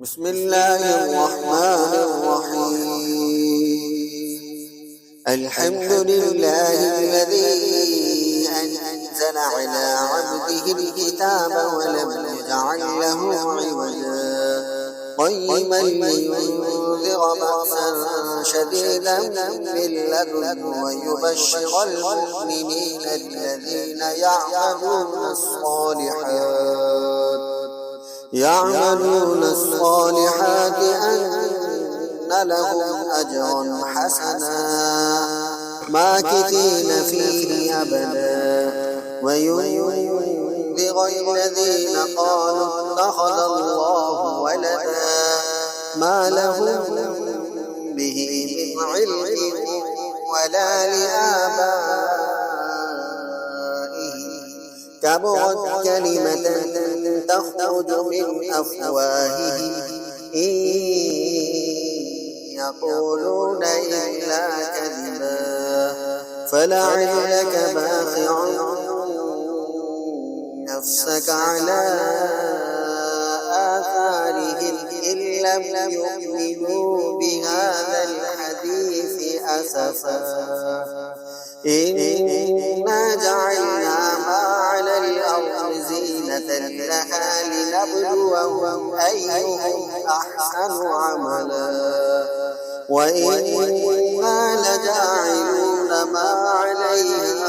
بسم الله الرحمن الرحيم. الحمد لله الذي أنزل على عبده الكتاب ولم يجعل له عوجا قيما لينذر بأسا شديدا من لدنه ويبشر المؤمنين الذين يعملون الصالحات أن لهم أجرا حسنا ماكثين فيه أبدا وينذر الذين قالوا اتخذ الله ولدا ما لهم به من علم ولا لآبائهم كبرت كلمة تخرج من أفواههم إن يقولون إلا كذبا فلعلك باخع نفسك على آثارهم إن لم يؤمنوا بهذا الحديث أسفا إنا جعلنا ما على الأرض زينة لها لنبلوهم أيهم أحسن عملا وإنا لجاعلون ما عليها